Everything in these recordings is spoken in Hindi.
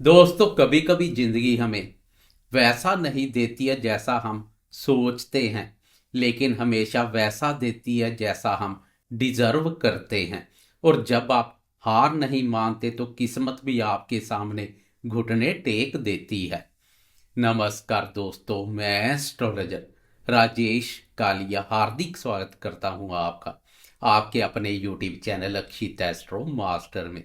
दोस्तों, कभी कभी जिंदगी हमें वैसा नहीं देती है जैसा हम सोचते हैं, लेकिन हमेशा वैसा देती है जैसा हम डिजर्व करते हैं। और जब आप हार नहीं मानते तो किस्मत भी आपके सामने घुटने टेक देती है। नमस्कार दोस्तों, मैं एस्ट्रोलॉजर राजेश कालिया हार्दिक स्वागत करता हूं आपका आपके अपने यूट्यूब चैनल अक्षित एस्ट्रो मास्टर में।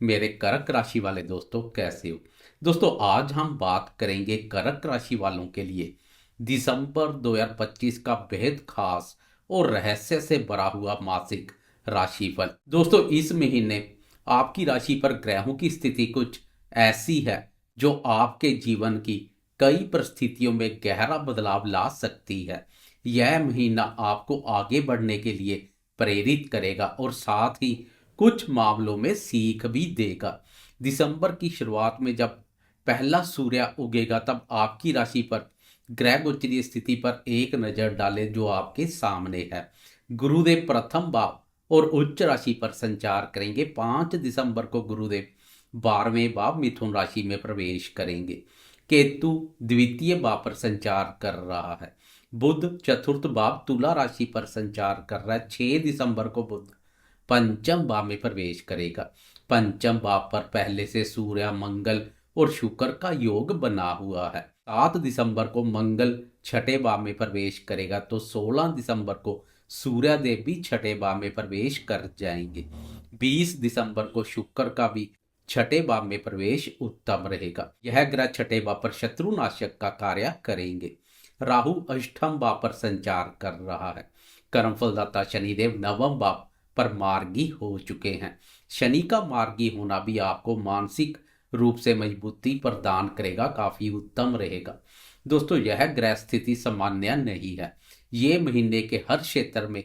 मेरे कर्क राशि वाले दोस्तों, कैसे हो? दोस्तों, आज हम बात करेंगे कर्क राशि वालों के लिए दिसंबर 2025 का बेहद खास और रहस्य से भरा हुआ मासिक राशिफल। दोस्तों, इस महीने आपकी राशि पर ग्रहों की स्थिति कुछ ऐसी है जो आपके जीवन की कई परिस्थितियों में गहरा बदलाव ला सकती है। यह महीना आपको आगे बढ़ने के लिए प्रेरित करेगा और साथ ही कुछ मामलों में सीख भी देगा। दिसंबर की शुरुआत में जब पहला सूर्य उगेगा तब आपकी राशि पर ग्रह गोचरीय स्थिति पर एक नजर डालें जो आपके सामने है। गुरुदेव प्रथम भाव और उच्च राशि पर संचार करेंगे। 5 दिसंबर को गुरुदेव 12वें भाव मिथुन राशि में प्रवेश करेंगे। केतु द्वितीय भाव पर संचार कर रहा है। बुध चतुर्थ भाव तुला राशि पर संचार कर रहा है। 6 दिसंबर को बुध पंचम भाव में प्रवेश करेगा। पंचम भाव पर पहले से सूर्य मंगल और शुक्र का योग बना हुआ है। 7 दिसंबर को मंगल छठे भाव में प्रवेश करेगा तो 16 दिसंबर को सूर्य देव भी छठे भाव में प्रवेश कर जाएंगे। 20 दिसंबर को शुक्र का भी छठे भाव में प्रवेश उत्तम रहेगा। यह ग्रह छठे भाव पर शत्रुनाशक का कार्य करेंगे। राहु अष्टम भाव पर संचार कर रहा है। कर्मफलदाता शनिदेव नवम भाव पर मार्गी हो चुके हैं। शनि का मार्गी होना भी आपको मानसिक रूप से मजबूती प्रदान करेगा, काफी उत्तम रहेगा। दोस्तों, यह ग्रह स्थिति सामान्य नहीं है, ये महीने के हर क्षेत्र में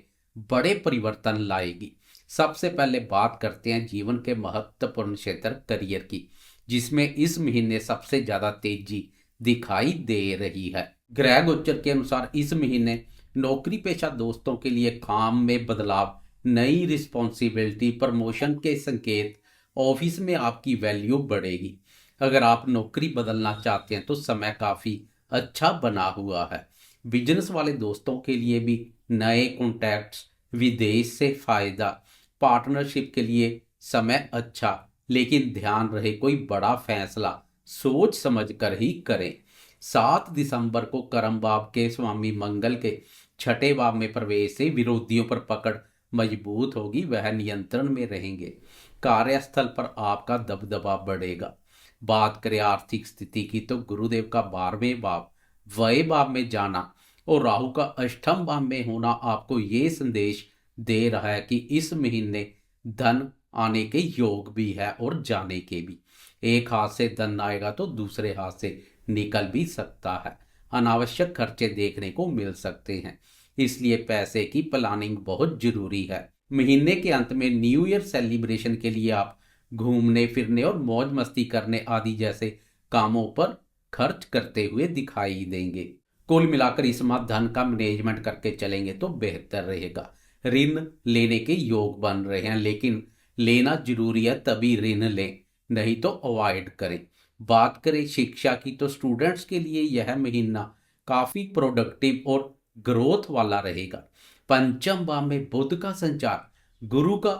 बड़े परिवर्तन लाएगी। सबसे पहले बात करते हैं जीवन के महत्वपूर्ण क्षेत्र करियर की, जिसमें इस महीने सबसे ज्यादा तेजी दिखाई दे रही है। ग्रह गोचर के अनुसार इस महीने नौकरी पेशा दोस्तों के लिए काम में बदलाव, नई रिस्पॉन्सिबिलिटी, प्रमोशन के संकेत, ऑफिस में आपकी वैल्यू बढ़ेगी। अगर आप नौकरी बदलना चाहते हैं तो समय काफ़ी अच्छा बना हुआ है। बिजनेस वाले दोस्तों के लिए भी नए कॉन्टैक्ट्स, विदेश से फायदा, पार्टनरशिप के लिए समय अच्छा, लेकिन ध्यान रहे कोई बड़ा फैसला सोच समझ कर ही करें। 7 दिसंबर को कर्म भाव के स्वामी मंगल के छठे भाव में प्रवेश से विरोधियों पर पकड़ मजबूत होगी, वह नियंत्रण में रहेंगे। कार्यस्थल पर आपका दबदबा बढ़ेगा। बात करें आर्थिक स्थिति की तो गुरुदेव का 12वें भाव व्यय भाव में जाना और राहु का अष्टम भाव में होना आपको ये संदेश दे रहा है कि इस महीने धन आने के योग भी है और जाने के भी। एक हाथ से धन आएगा तो दूसरे हाथ से निकल भी सकता है। अनावश्यक खर्चे देखने को मिल सकते हैं, इसलिए पैसे की प्लानिंग बहुत जरूरी है। महीने के अंत में न्यू ईयर सेलिब्रेशन के लिए आप घूमने फिरने और मौज मस्ती करने आदि जैसे कामों पर खर्च करते हुए दिखाई देंगे। कुल मिलाकर इस माह धन का मैनेजमेंट करके चलेंगे तो बेहतर रहेगा। ऋण लेने के योग बन रहे हैं, लेकिन लेना जरूरी है तभी ऋण लें, नहीं तो अवॉइड करें। बात करें शिक्षा की तो स्टूडेंट्स के लिए यह महीना काफी प्रोडक्टिव और ग्रोथ वाला रहेगा। पंचम भाव में बुध का संचार, गुरु का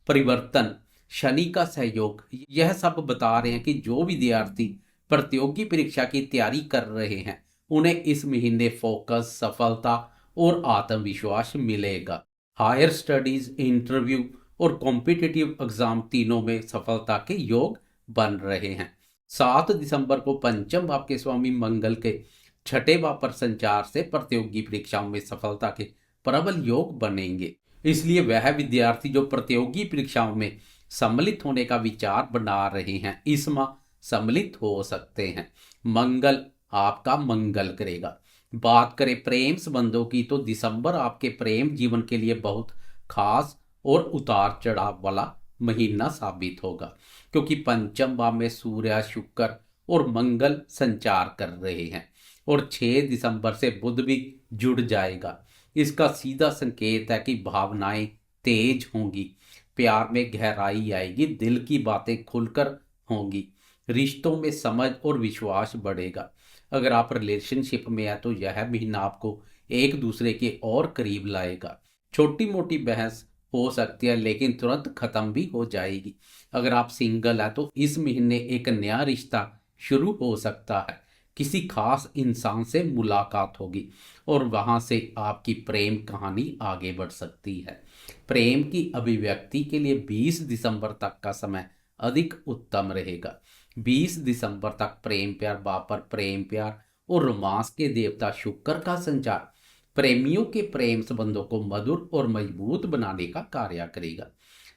परिवर्तन, शनि का सहयोग, यह सब बता रहे हैं कि जो विद्यार्थी प्रतियोगी परीक्षा की तैयारी कर रहे हैं उन्हें इस महीने फोकस, सफलता और आत्मविश्वास मिलेगा। हायर स्टडीज, इंटरव्यू और कॉम्पिटिटिव एग्जाम तीनों में सफलता के योग बन रहे हैं। 7 दिसंबर को पंचम भाव के स्वामी मंगल के छठे भाव पर संचार से प्रतियोगी परीक्षाओं में सफलता के प्रबल योग बनेंगे। इसलिए वह विद्यार्थी जो प्रतियोगी परीक्षाओं में सम्मिलित होने का विचार बना रहे हैं इस माह सम्मिलित हो सकते हैं। मंगल आपका मंगल करेगा। बात करें प्रेम संबंधों की तो दिसंबर आपके प्रेम जीवन के लिए बहुत खास और उतार चढ़ाव वाला महीना साबित होगा, क्योंकि पंचम भाव में सूर्य, शुक्र और मंगल संचार कर रहे हैं और 6 दिसंबर से बुध भी जुड़ जाएगा। इसका सीधा संकेत है कि भावनाएं तेज होंगी, प्यार में गहराई आएगी, दिल की बातें खुलकर होंगी। रिश्तों में समझ और विश्वास बढ़ेगा। अगर आप रिलेशनशिप में हैं तो यह महीना आपको एक दूसरे के और करीब लाएगा। छोटी मोटी बहस हो सकती है लेकिन तुरंत खत्म भी हो जाएगी। अगर आप सिंगल हैं तो इस महीने एक नया रिश्ता शुरू हो सकता है। किसी खास इंसान से मुलाकात होगी और वहां से आपकी प्रेम कहानी आगे बढ़ सकती है। प्रेम की अभिव्यक्ति के लिए 20 दिसंबर तक का समय अधिक उत्तम रहेगा। 20 दिसंबर तक प्रेम प्यार बापर प्रेम प्यार और रोमांस के देवता शुक्र का संचार प्रेमियों के प्रेम संबंधों को मधुर और मजबूत बनाने का कार्य करेगा।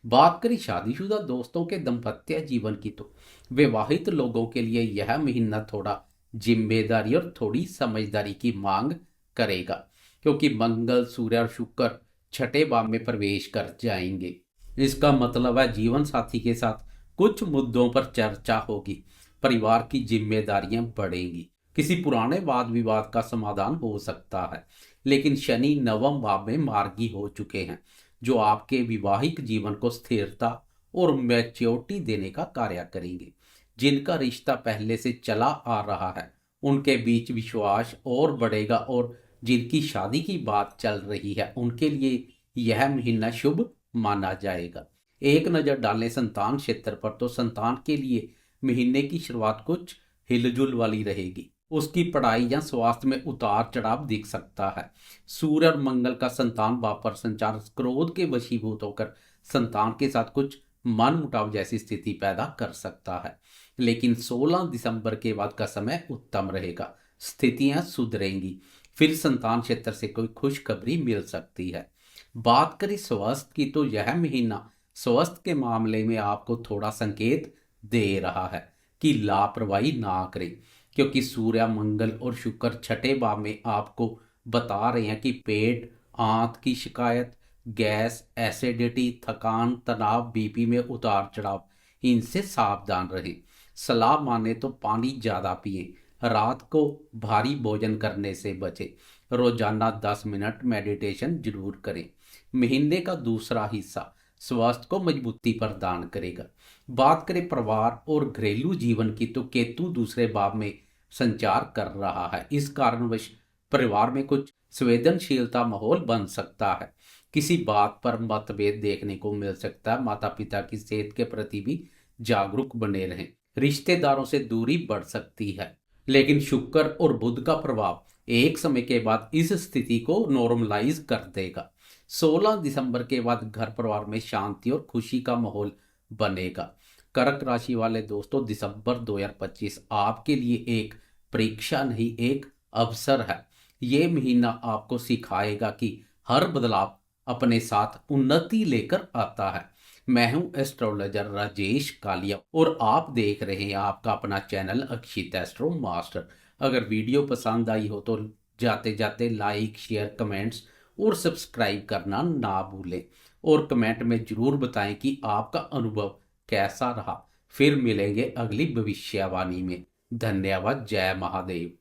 बात करें शादीशुदा दोस्तों के दाम्पत्य जीवन की तो विवाहित लोगों के लिए यह महीना थोड़ा जिम्मेदारी और थोड़ी समझदारी की मांग करेगा, क्योंकि मंगल सूर्य और शुक्र छठे भाव में प्रवेश कर जाएंगे। इसका मतलब है जीवन साथी के साथ कुछ मुद्दों पर चर्चा होगी, परिवार की जिम्मेदारियां बढ़ेंगी, किसी पुराने वाद विवाद का समाधान हो सकता है। लेकिन शनि नवम भाव में मार्गी हो चुके हैं, जो आपके वैवाहिक जीवन को स्थिरता और मैच्योरिटी देने का कार्य करेंगे। जिनका रिश्ता पहले से चला आ रहा है उनके बीच विश्वास और बढ़ेगा, और जिनकी शादी की बात चल रही है उनके लिए यह महीना शुभ माना जाएगा। एक नज़र डालें संतान क्षेत्र पर तो संतान के लिए महीने की शुरुआत कुछ हिलजुल वाली रहेगी। उसकी पढ़ाई या स्वास्थ्य में उतार चढ़ाव दिख सकता है। सूर्य और मंगल का संतान भाव पर संचार क्रोध के वशीभूत होकर संतान के साथ कुछ मन मुटाव जैसी स्थिति पैदा कर सकता है। लेकिन 16 दिसंबर के बाद का समय उत्तम रहेगा, स्थितियां सुधरेंगी, फिर संतान क्षेत्र से कोई खुशखबरी मिल सकती है। बात करें स्वास्थ्य की तो यह महीना स्वास्थ्य के मामले में आपको थोड़ा संकेत दे रहा है कि लापरवाही ना करें, क्योंकि सूर्य मंगल और शुक्र छठे भाव में आपको बता रहे हैं कि पेट आंत की शिकायत, गैस, एसिडिटी, थकान, तनाव, बीपी में उतार चढ़ाव, इनसे सावधान रहें। सलाह माने तो पानी ज़्यादा पिए, रात को भारी भोजन करने से बचें, रोजाना 10 मिनट मेडिटेशन जरूर करें। महीने का दूसरा हिस्सा स्वास्थ्य को मजबूती प्रदान करेगा। बात करें परिवार और घरेलू जीवन की तो केतु दूसरे भाव में संचार कर रहा है। इस कारणवश परिवार में कुछ संवेदनशीलता माहौल बन सकता है। किसी बात पर मतभेद देखने को मिल सकता है। माता पिता की सेहत के प्रति भी जागरूक बने रहें। रिश्तेदारों से दूरी बढ़ सकती है, लेकिन शुक्र और बुध का प्रभाव एक समय के बाद इस स्थिति को नॉर्मलाइज कर देगा। 16 दिसंबर के बाद घर परिवार में शांति और खुशी का माहौल बनेगा। कर्क राशि वाले दोस्तों, दिसंबर 2025 आपके लिए एक परीक्षा नहीं एक अवसर है। ये महीना आपको सिखाएगा कि हर बदलाव अपने साथ उन्नति लेकर आता है। मैं हूं एस्ट्रोलॉजर राजेश कालिया और आप देख रहे हैं आपका अपना चैनल अक्षित एस्ट्रो मास्टर। अगर वीडियो पसंद आई हो तो जाते जाते लाइक शेयर कमेंट्स और सब्सक्राइब करना ना भूलें, और कमेंट में जरूर बताएं कि आपका अनुभव कैसा रहा। फिर मिलेंगे अगली भविष्यवाणी में। धन्यवाद। जय महादेव।